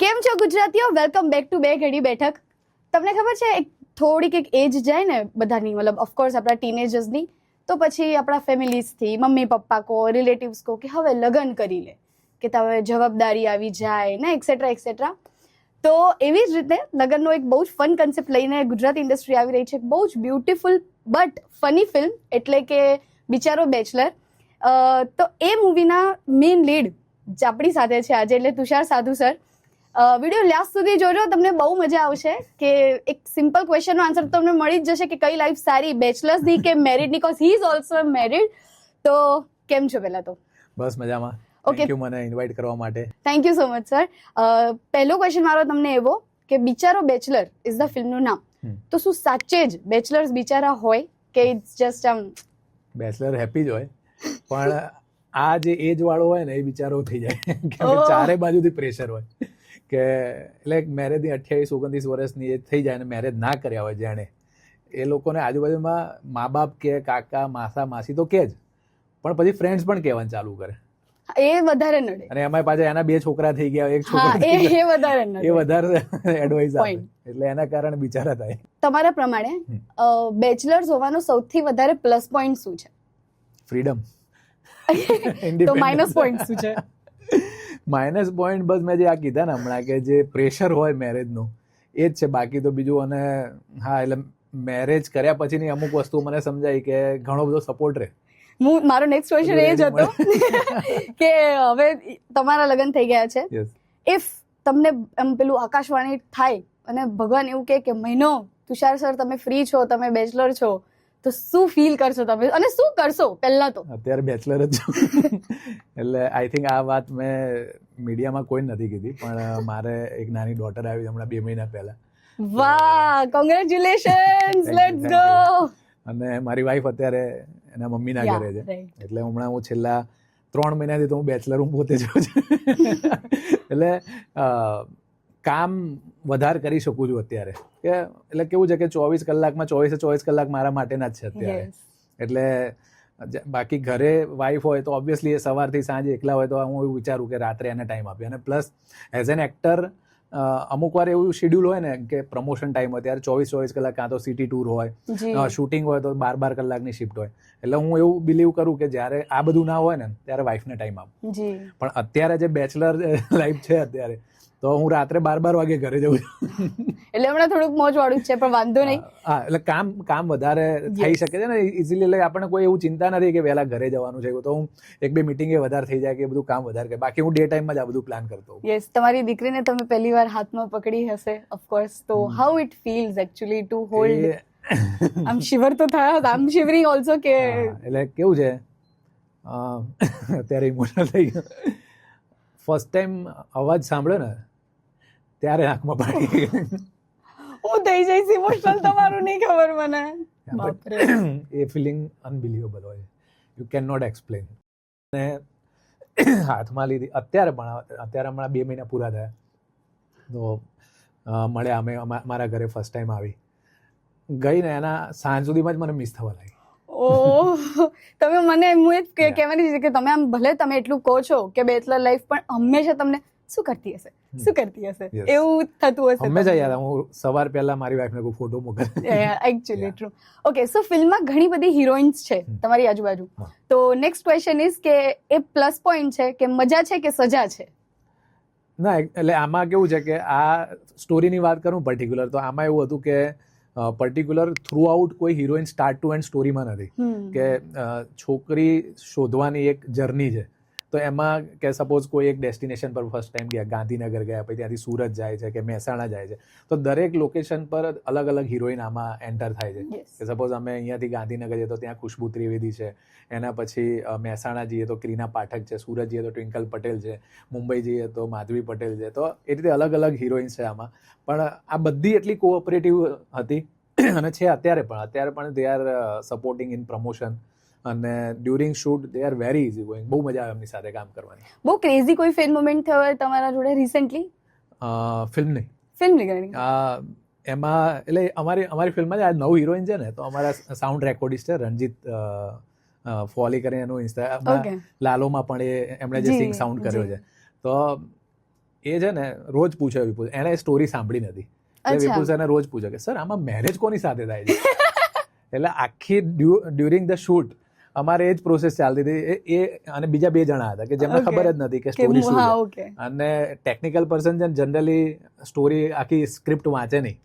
કેમ છો ગુજરાતીઓ? વેલકમ બેક ટુ બે ઘડી બેઠક. તમને ખબર છે એક થોડીક એક એજ જાય ને બધાની, મતલબ ઓફકોર્સ આપણા ટીનેજર્સની, તો પછી આપણા ફેમિલીઝથી મમ્મી પપ્પા કહો, રિલેટિવ્સ કહો કે હવે લગ્ન કરી લે, કે તમે જવાબદારી આવી જાય ને એક્સેટ્રા એક્સેટ્રા. તો એવી જ રીતે લગ્નનો એક બહુ જ ફન કન્સેપ્ટ લઈને ગુજરાતી ઇન્ડસ્ટ્રી આવી રહી છે. બહુ જ બ્યુટીફુલ બટ ફની ફિલ્મ એટલે કે બિચારો બેચલર. તો એ મૂવીના મેઇન લીડ આપણી સાથે છે આજે, એટલે તુષાર સાધુ સર. વિડીયો લાસ્ટ સુધી જોજો, તમને બહુ મજા આવશે. કે એક સિમ્પલ ક્વેશ્ચનનો આન્સર તમને મળી જ જશે કે કઈ લાઈફ સારી, બેચલર્સની કે મેરિડની, because he is also married. તો કેમ છો પહેલા તો? બસ મજામાં. Okay. થેન્ક યુ મને ઇન્વાઇટ કરવા માટે. Thank you so much sir. પહેલો ક્વેશ્ચન મારો તમને એવો કે બિચારો બેચલર ઇઝ ધ ફિલ્મનું નામ, તો શું સાચે જ બેચલર્સ બિચારા હોય કે ઇટ્સ જસ્ટ બેચલર હેપી જ હોય, પણ આ જે એજ વાળો હોય ને એ બિચારો થઈ જાય કે ચારે બાજુથી પ્રેશર હોય કે એટલે મેરેજની 28-29 વર્ષની એજ થઈ જાય અને મેરેજ ના કર્યા હોય જેણે, એ લોકોને આજુબાજુમાં મા બાપ કે કાકા માસા માસી તો કે જ, પણ પછી ફ્રેન્ડ્સ પણ કહેવાનું ચાલુ કરે. એ વધારે નડે. અને એમાં પાછા એના 2 છોકરા થઈ ગયા, એક છોકરો એ વધારે નડે. એ વધારે એડવાઇસ આપે, એટલે એના કારણે બિચારા થાય. તમારા પ્રમાણે બેચલર્સ હોવાનો સૌથી વધારે પ્લસ પોઈન્ટ શું છે? ફ્રીડમ. તો માઇનસ પોઈન્ટ શું છે? માઇનસ પોઈન્ટ બસ મેં જે આ કીધા ને હમણાં કે જે પ્રેશર હોય મેરેજનું એ જ છે, બાકી તો બીજું. અને હા, એટલે મેરેજ કર્યા પછીની અમુક વસ્તુ મને સમજાય કે ઘણો બધો સપોર્ટ રહે. મારો નેક્સ્ટ ક્વેશ્ચન એ જ હતો કે હવે તમારા લગ્ન થઈ ગયા છે, ઇફ તમને એમ પેલું આકાશવાણી થાય અને ભગવાન એવું કહે કે મહિનો તુષાર સર તમે ફ્રી છો, તમે બેચલર છો, તો શું ફીલ કરશો તમે અને શું કરશો? પહેલા તો અત્યારે બેચલર જ છું એટલે આઈ થિંક આ વાત મેં મીડિયામાં કોઈ નથી કીધી, પણ મારે એક નાની ડોટર આવી હમણાં 2 મહિના પહેલા. વાહ, કોંગ્રેચ્યુલેશન્સ, લેટ્સ ગો. અને મારી વાઈફ અત્યારે એના મમ્મીના ઘરે છે, એટલે હમણાં હું છેલ્લા 3 મહિનાથી તો હું બેચલર હું પોતે જ છું એટલે કામ વધારે કરી શકું છું અત્યારે. કે એટલે કેવું છે કે 24 કલાકમાં 24 કલાક મારા માટેના જ છે અત્યારે. એટલે બાકી ઘરે વાઈફ હોય તો ઓબ્વિયસલી એ સવારથી સાંજે એકલા હોય તો હું એવું વિચારું કે રાત્રે એને ટાઈમ આપીએ. અને પ્લસ એઝ એન એક્ટર અમુક વાર એવું શેડ્યુલ હોય ને કે પ્રમોશન ટાઈમ હોય ત્યારે 24 કલાક, કાં તો સિટી ટૂર હોય, શૂટિંગ હોય તો 12 કલાકની શિફ્ટ હોય. એટલે હું એવું બિલીવ કરું કે જ્યારે આ બધું ના હોય ને ત્યારે વાઈફને ટાઈમ આપું. પણ અત્યારે જે બેચલર લાઈફ છે અત્યારે, તો હું રાત્રે 12 વાગે ઘરે જઉં છું. એટલે હમણાં થોડુંક મોજ વાળું છે, પણ વાંધો નહીં. હા, એટલે કામ વધારે થઈ શકે છે ને ઇઝીલી. એટલે આપણને કોઈ એવું ચિંતા નથી કે વહેલા ઘરે જવાનું છે, તો હું 1-2 મિટિંગ એ વધારે થઈ જાય કે બધું કામ વધારે કરે. બાકી હું ડે ટાઈમમાં જ આ બધું પ્લાન કરતો હોઉં. યસ, તમારી દીકરીને તમે પહેલી વાર હાથમાં પકડી હશે ઓફકોર્સ, તો how it feels actually two hold? આમ શિવર તો થયા, આમ શિવરિંગ ઓલ્સો કે એટલે કેવું છે અત્યારે ઇમોશનલ થઈ ગયો. ફર્સ્ટ ટાઈમ અવાજ સાંભળ્યો ને ત્યારે આંખમાં પાણી ગઈ. હું થઈ જઈશ ઇમોશનલ, તમારું નહીં ખબર મને. બાપરે, એ ફિલિંગ અનબિલીવેબલ હોય, યુ કેન નોટ એક્સપ્લેન. અને હાથમાં લીધી અત્યારે હમણાં 2 મહિના પૂરા થયા તો મળ્યા અમે, મારા ઘરે ફર્સ્ટ ટાઈમ આવી ગઈ ને એના સાંજ સુધીમાં જ મને મિસ થવા લાગી. ઓહ, તમે મને હું એ જ કહેવાની છે કે તમે આમ ભલે તમે એટલું કહો છો કે બેચલર લાઈફ, પણ હંમેશા તમને શું કરતી હશે એવું થતું હશે હંમેશા. યાર હું સવાર પહેલા મારી વાઈફને કોઈ ફોટો મોકલે. Actually true. ઓકે, સો ફિલ્મમાં ઘણી બધી હિરોઈન્સ છે તમારી આજુબાજુ, તો નેક્સ્ટ ક્વેશ્ચન ઇઝ કે એ પ્લસ પોઈન્ટ છે કે મજા છે કે સજા છે? ના, એટલે આમાં કેવું છે કે આ સ્ટોરીની વાત કરું પર્ટિક્યુલર, તો આમાં એવું હતું કે પર્ટિક્યુલર થ્રુ આઉટ કોઈ હિરોઈન સ્ટાર્ટ ટુ એન્ડ સ્ટોરીમાં નથી. કે છોકરી શોધવાની એક જર્ની છે, તો એમાં કે સપોઝ કોઈ એક ડેસ્ટિનેશન પર ફર્સ્ટ ટાઈમ ગયા, ગાંધીનગર ગયા, પછી ત્યાંથી સુરત જાય છે કે મહેસાણા જાય છે, તો દરેક લોકેશન પર અલગ અલગ હિરોઈન આમાં એન્ટર થાય છે. કે સપોઝ અમે અહીંયાથી ગાંધીનગર જઈએ તો ત્યાં ખુશ્બુ ત્રિવેદી છે, એના પછી મહેસાણા જઈએ તો ક્રીના પાઠક છે, સુરત જઈએ તો ટ્વિંકલ પટેલ છે, મુંબઈ જઈએ તો માધવી પટેલ છે. તો એ રીતે અલગ અલગ હિરોઈન્સ છે આમાં. પણ આ બધી એટલી કોઓપરેટિવ હતી અને છે અત્યારે પણ they are supporting in promotion. અને during shoot they are very easy going. બહુ મજા આવે એમની સાથે કામ કરવાની. બહુ ક્રેઝી કોઈ ફિલ્મ મોમેન્ટ થયો હોય તમારા જોડે રિસેન્ટલી? ફિલ્મ નહીં, એમાં એટલે અમારી ફિલ્મમાં જે આ 9 હિરોઈન છે ને, તો અમારા સાઉન્ડ રેકોર્ડિસ્ટ છે રણજીત ફોલી કરીને, એનું ઇન્સ્ટા લાલોમાં પણ એમણે જે સિંગ સાઉન્ડ કર્યો છે, તો એ છે ને રોજ પૂછે વિપુલ, એને સ્ટોરી સાંભળી નથી, એટલે વિપુલ સરને રોજ પૂછે કે સર આમાં મેરેજ કોની સાથે થાય છે. એટલે આખી ડ્યુરિંગ ધ શૂટ અમારે એ જ પ્રોસેસ ચાલતી હતી. એ અને બીજા 2 જણા હતા કે જેમને ખબર જ નથી કે સ્ટોરી શું છે. અને ટેકનિકલ પર્સન છે જનરલી સ્ટોરી આખી સ્ક્રિપ્ટ વાંચે નહીં,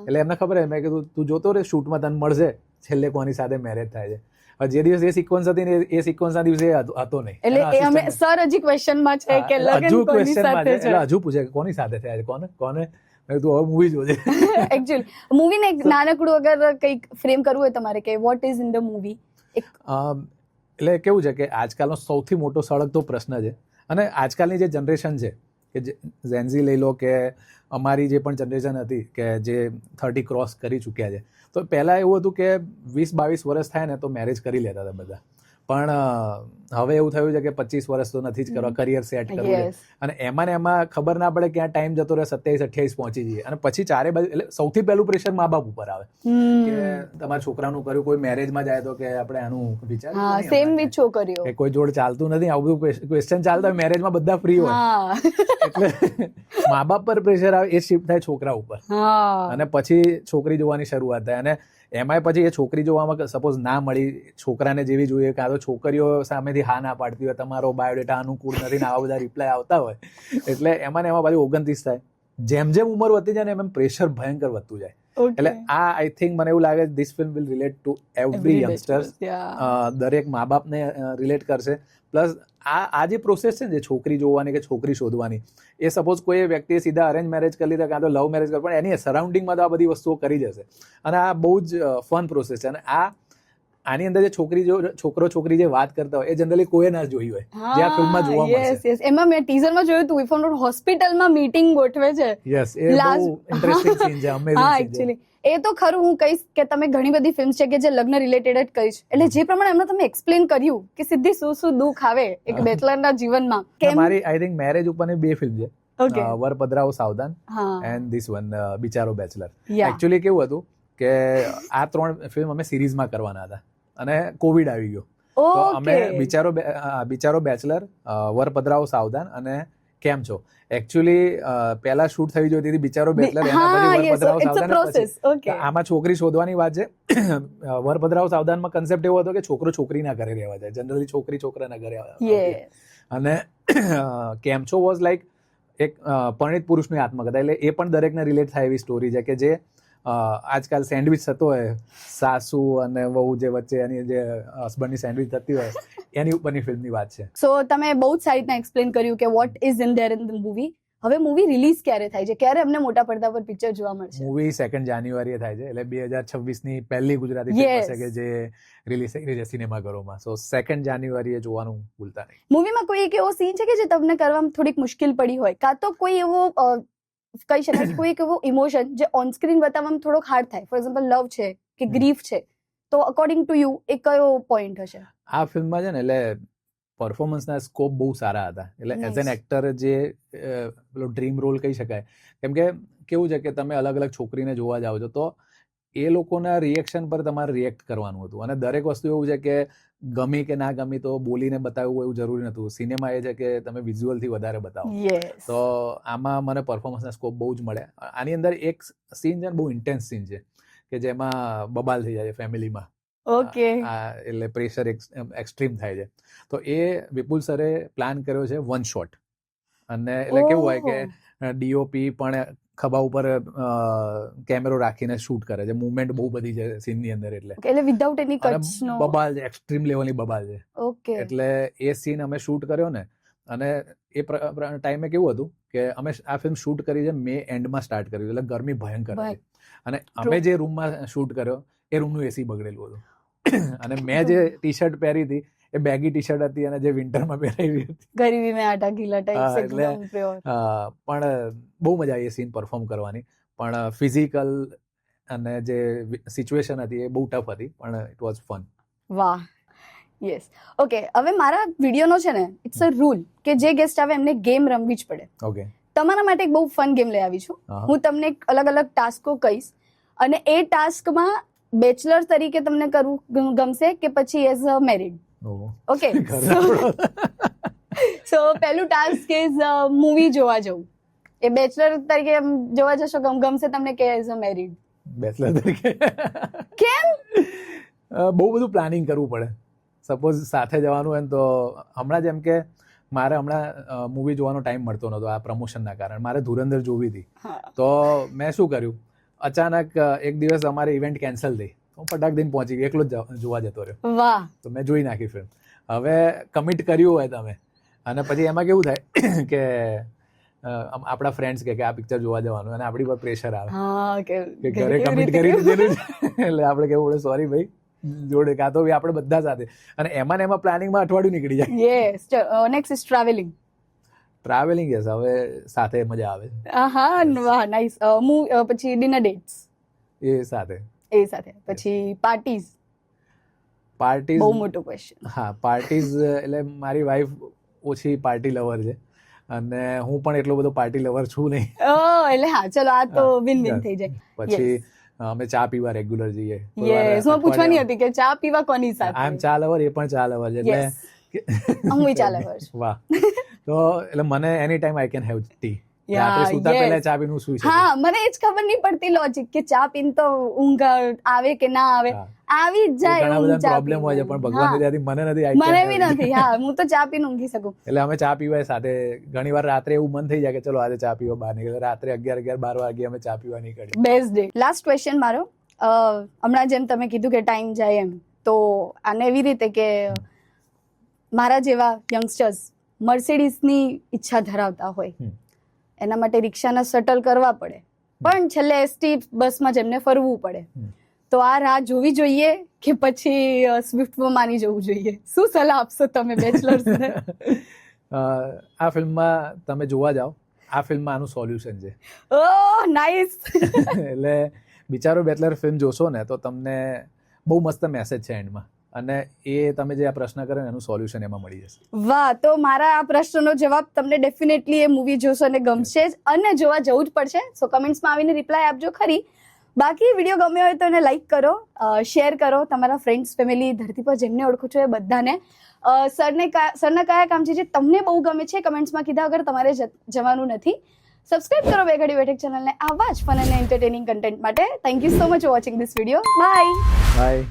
એટલે એમને ખબર મેં કીધું તું જોતો રે શૂટમાં તને મળશે છેલ્લે કોની સાથે મેરેજ થાય છે. જે દિવસ એ સિક્વન્સ હતી ને એ સિક્વન્સના દિવસે હતો નહીં, એટલે અમે સર હજી ક્વેશ્ચનમાં છે કે લગન કોની સાથે છે, એટલે હજુ પૂછે કે કોની સાથે થયા છે, કોને મેં તું હવે મૂવી જોજે. એકચ્યુઅલી મૂવીને એક નાનકડું અગર કંઈક ફ્રેમ કરવું હોય તમારે કે what is in the movie, એટલે કેવું છે કે આજકાલનો સૌથી મોટો સળગતો પ્રશ્ન છે, અને આજકાલની જે જનરેશન છે કે ઝેન્ઝી લઈ લો કે અમારી જે પણ જનરેશન હતી કે જે 30 ક્રોસ કરી ચૂક્યા છે, તો પહેલાં એવું હતું કે 20-22 વર્ષ થાય ને તો મેરેજ કરી લેતા હતા બધા. પણ હવે એવું થયું છે કે 25 વર્ષ તો નથી જ કરવા, કરિયર સેટ કરવું છે, અને એમાં ને એમાં ખબર ના પડે ક્યાં ટાઈમ જતો રહે, 27-28 પહોંચી જઈએ, અને પછી ચારે બાજુ એટલે સૌથી પહેલું પ્રેશર મા બાપ ઉપર આવે કે તમારા છોકરાનું કર્યું, કોઈ મેરેજમાં જાય તો કે આપણે આનું વિચાર સેમ વિથ છોકરીઓ કે કોઈ જોડે ચાલતું નથી, આવું બધું ક્વેશ્ચન ચાલતા હોય, મેરેજમાં બધા ફ્રી હોય, એટલે મા બાપ પર પ્રેશર આવે, એ શિફ્ટ થાય છોકરા ઉપર, અને પછી છોકરી જોવાની શરૂઆત થાય. અને એમાંય પછી એ છોકરી જોવામાં સપોઝ ના મળી, છોકરાને જેવી જોઈએ, કાં તો છોકરીઓ સામેથી હા ના પાડતી હોય, તમારો બાયોડેટા અનુકૂળ નથી ને આવા બધા રિપ્લાય આવતા હોય, એટલે એમાં ને એમાં પાછું 29 થાય. જેમ જેમ ઉંમર વધતી જાય ને એમ પ્રેશર ભયંકર વધતું જાય. એટલે આ આઈ થિંક મને એવું લાગે this film will relate two every youngsters, દરેક મા બાપને રિલેટ કરશે. પ્લસ આ જે પ્રોસેસ છે ને જે છોકરી જોવાની કે છોકરી શોધવાની, એ સપોઝ કોઈ વ્યક્તિએ સીધા અરેન્જ મેરેજ કરી લીધા કાં તો લવ મેરેજ કરી, પણ એની સરાઉન્ડિંગમાં તો આ બધી વસ્તુઓ કરી જશે, અને આ બહુ જ ફન પ્રોસેસ છે. અને આની અંદર જે છોકરો છોકરી જે વાત કરતા હોય એ જનરલી કોઈએ ના જોઈ હોય, જે આ ફિલ્મમાં જોવા મળશે. એમાં મેં ટીઝરમાં જોયું હતું ઇફ ઓન હોસ્પિટલમાં મીટિંગ ગોઠવે છે. યસ, એ બહુ ઇન્ટરેસ્ટિંગ સીન છે, અમેઝિંગ સીન છે. એ તો ખરું, હું કહીશ કે તમે ઘણી બધી ફિલ્મ્સ છે કે જે લગ્ન રિલેટેડ જ કહીશ, એટલે જે પ્રમાણે એમને તમે એક્સપ્લેન કર્યું કે સીધી શું દુઃખ આવે એક બેચલરના જીવનમાં. મારી આઈ થિંક મેરેજ ઉપરની 2 ફિલ્મ છે, વર પધરાવો સાવધાન એન્ડ ધીસ વન બિચારો બેચલર. એકચ્યુઅલી કેવું હતું કે આ 3 ફિલ્મ અમે સિરીઝમાં કરવાના હતા, અને કોવિડ આવી ગયો, તો અમે બિચારો બેચલર, વર પધરાવો સાવધાન અને કેમ છો, એકચ્યુઅલી પહેલા શૂટ થઈ જોઈતી હતી બિચારો બેચલર, એના પછી વર પધરાવો સાવધાન. આમાં છોકરી શોધવાની વાત છે. વર પધરાવો સાવધાનમાં કન્સેપ્ટ એવો હતો કે છોકરો છોકરીના ઘરે રહેવા જાય, જનરલી છોકરી છોકરાના ઘરે આવે, અને કેમ છો વોઝ લાઈક એક પરિણિત પુરુષની આત્મકથા, એટલે એ પણ દરેકને રિલેટ થાય એવી સ્ટોરી છે કે જે આજકાલ સેન્ડવિચ થતો હોય સાસુ અને વહુ જે વચ્ચે એની જે હસબન્ડની સેન્ડવિચ થતી હોય એની ઉપરની ફિલ્મની વાત છે. સો તમે બહુ જ સારી રીતના એક્સપ્લેન કર્યું કે what is in their in the movie. હવે મૂવી રિલીઝ ક્યારે થાય છે, ક્યારે અમને મોટા પડદા પર પિક્ચર જોવા મળશે? મૂવી 2 જાન્યુઆરીએ થાય છે, એટલે 2026ની પહેલી ગુજરાતી ફિલ્મ હશે કે જે રિલીઝ થઈ રહી છે સિનેમાઘરોમાં. સો 2 જાન્યુઆરીએ જોવાનું ભૂલતા નહીં. મૂવીમાં કોઈ એક એવો સીન છે કે જે તમને કરવામાં થોડીક મુશ્કેલ પડી હોય, કાં તો કોઈ એવો કહી શકાય કોઈ એક એવો ઇમોશન જે ઓન સ્ક્રીન બતાવવામાં થોડોક હાર્ડ થાય, ફોર એક્ઝામ્પલ લવ છે કે ગ્રીફ છે, તો અકોર્ડિંગ ટુ યુ એ કયો પોઈન્ટ હશે? આ ફિલ્મમાં છે ને એટલે પરફોર્મન્સના સ્કોપ બહુ સારા હતા, એટલે એઝ એન એક્ટર જે પેલો ડ્રીમ રોલ કહી શકાય, કેમ કે કેવું છે કે તમે અલગ અલગ છોકરીને જોવા જાઓ છો તો એ લોકોના રિએક્શન પર તમારે રિએક્ટ કરવાનું હતું, અને દરેક વસ્તુ એવું છે કે ગમી કે ના ગમી તો બોલીને બતાવવું એવું જરૂરી નહોતું. સિનેમા એ છે કે તમે વિઝ્યુઅલથી વધારે બતાવો, તો આમાં મને પરફોર્મન્સના સ્કોપ બહુ જ મળે. આની અંદર એક સીન છે બહુ ઇન્ટેન્સ સીન છે કે જેમાં બબાલ થઈ જાય ફેમિલીમાં, એટલે પ્રેશર એક્સ્ટ્રીમ થાય છે, તો એ વિપુલ સરે પ્લાન કર્યો છે 1 શોટ. અને એટલે કેવું હોય કે ડીઓપી પણ ખભા ઉપર કેમેરો રાખીને શૂટ કરે છે, મૂવમેન્ટ બહુ બધી છે સીનની અંદર, એટલે વિધાઉટ એની કટ્સનો બબાલ છે, એક્સ્ટ્રીમ લેવલની બબાલ છે. એટલે એ સીન અમે શૂટ કર્યો ને, અને એ ટાઈમે કેવું હતું કે અમે આ ફિલ્મ શૂટ કરી છે મે એન્ડમાં સ્ટાર્ટ કર્યું, એટલે ગરમી ભયંકર હતી, અને અમે જે રૂમમાં શૂટ કર્યો એ રૂમનું એસી બગડેલું હતું, અને મેં જે ટી શર્ટ પહેરી હતી એ બેગી ટી શર્ટ હતી, અને જે વિન્ટરમાં પહેરાવી હતી ગરીબી મેં આટા ગીલા ટાઈપ, એટલે પણ બહુ મજા આવી એ સીન પરફોર્મ કરવાની. પણ ફિઝિકલ અને જે સિચ્યુએશન હતી એ બહુ ટફ હતી, પણ ઇટ વોઝ ફન. વાહ, યસ. ઓકે, હવે મારા વિડીયોનો છે ને ઇટ્સ અ રૂલ કે જે ગેસ્ટ આવે એમને ગેમ રમવી જ પડે. ઓકે, તમારા માટે એક બહુ ફન ગેમ લઈ આવી છું. હું તમને અલગ અલગ ટાસ્કો કહીશ, અને એ ટાસ્કમાં બેચલર તરીકે તમને કરવું ગમશે કે પછી એઝ અ મેરિડ? ઓકે, સો પહેલું ટાસ્ક ઇઝ મૂવી જોવા જવું. એ બેચલર તરીકે એમ જોવા જશો ગમશે તમને કે એઝ અ મેરીડ? બેચલર તરીકે કેમ? બહુ બધું પ્લાનિંગ કરવું પડે. સપોઝ સાથે જવાનું હોય ને તો હમણાં જેમ કે મારે હમણાં મૂવી જોવાનો ટાઈમ મળતો નહોતો આ પ્રમોશનના કારણે. મારે ધુરંધર જોવી હતી. તો મેં શું કર્યું, અચાનક એક દિવસ અમારી ઇવેન્ટ કેન્સલ થઈ. હું ફટાક દઈને પહોંચી ગયો, એકલો જ જોવા જતો રહ્યો. વાહ. તો મેં જોઈ નાખી ફિલ્મ. હવે કમિટ કર્યું હોય તમે અને પછી એમાં કેવું થાય કે આપણા ફ્રેન્ડ્સ કે આ પિક્ચર જોવા જવાનું અને આપણી પર પ્રેશર આવે કે ઘરે કમિટ કરી દીધેલું છે એટલે આપણે કેવું પડે સોરી ભાઈ જોડે, કાં તો આપણે બધા સાથે. અને એમાં ને એમાં પ્લાનિંગમાં અઠવાડિયું નીકળી જાય. Yes. Next is travelling. Travelling yes, હવે સાથે મજા આવે. હા, વાહ, નાઇસ. પછી ડિનર ડેટ્સ એ સાથે. પછી પાર્ટીઝ. પાર્ટીઝ બહુ મોટો ક્વેશ્ચન. હા, પાર્ટીઝ એટલે મારી વાઈફ ઓછી પાર્ટી લવર છે અને હું પણ એટલો બધો પાર્ટી લવર છું નહીં. એટલે હા, ચલો આ તો વિન વિન થઈ જાય. પછી અમે ચા પીવા રેગ્યુલર જઈએ. યસ, હું પૂછવાની હતી કે ચા પીવા કોની સાથે? આઈ એમ ચા લવર, એ પણ ચા લવર છે એટલે હું ચા લવર છું. વાહ. તો એટલે મને any time I can have tea. રાત્રે સુતા પહેલા ચા પીને સુઈ શકું. હા, મને એ જ ખબર નહીં પડતી લોજિક કે ચા પીને તો ઊંઘ આવે કે ના આવે. આવી જ જાય. ઘણા બધા પ્રોબ્લેમ હોય છે પણ ભગવાન દયાથી મને નથી. મને બી નથી. હા, હું તો ચા પીને ઊંઘી શકું. એટલે અમે ચા પીવા સાથે ઘણી વાર રાત્રે એવું મન થઈ જાય કે ચલો આજે ચા પીવા બહાર નીકળે. રાત્રે 11-12 વાગે અમે ચા પીવા નીકળીએ. Best day. લાસ્ટ ક્વેશ્ચન મારો. હમણાં જેમ તમે કીધું કે ટાઈમ જાય એમ, તો આને એવી રીતે કે મારા જેવા યંગસ્ટર્સ મર્સિડીઝની ઈચ્છા ધરાવતા હોય, એના માટે રિક્ષાના શટલ કરવા પડે, પણ છેલ્લે એસટી બસમાં જ એમને ફરવું પડે, તો આ રાહ જોવી જોઈએ કે પછી સ્વિફ્ટમાં માની જવું જોઈએ? શું સલાહ આપશો તમે બેચલર્સને? આ ફિલ્મમાં તમે જોવા જાઓ, આ ફિલ્મમાં આનું સોલ્યુશન છે. ઓહ, નાઇસ. એટલે બિચારો બેચલર ફિલ્મ જોશો ને તો તમને બહુ મસ્ત મેસેજ છે એન્ડમાં, અને એ તમે જે આ પ્રશ્ન કરે ને એનું સોલ્યુશન એમાં મળી જશે. વાહ. તો મારા આ પ્રશ્નનો જવાબ તમને ડેફિનેટલી એ મૂવી જોશો અને ગમશે જ, અને જોવા જવું જ પડશે. સો કમેન્ટ્સમાં આવીને રિપ્લાય આપજો ખરી. બાકી વિડીયો ગમ્યો હોય તો એને લાઈક કરો, શેર કરો તમારા ફ્રેન્ડ્સ, ફેમિલી, ધરતી પર જેમને ઓળખો છો એ બધાને. સરના કયા કામ છે જે તમને બહુ ગમે છે કમેન્ટ્સમાં કીધા વગર તમારે જવાનું નથી. સબસ્ક્રાઇબ કરો બે ઘડી બેઠક ચેનલને આવા જ ફન અને એન્ટરટેનિંગ કન્ટેન્ટ માટે. Thank you so much for watching this video. By.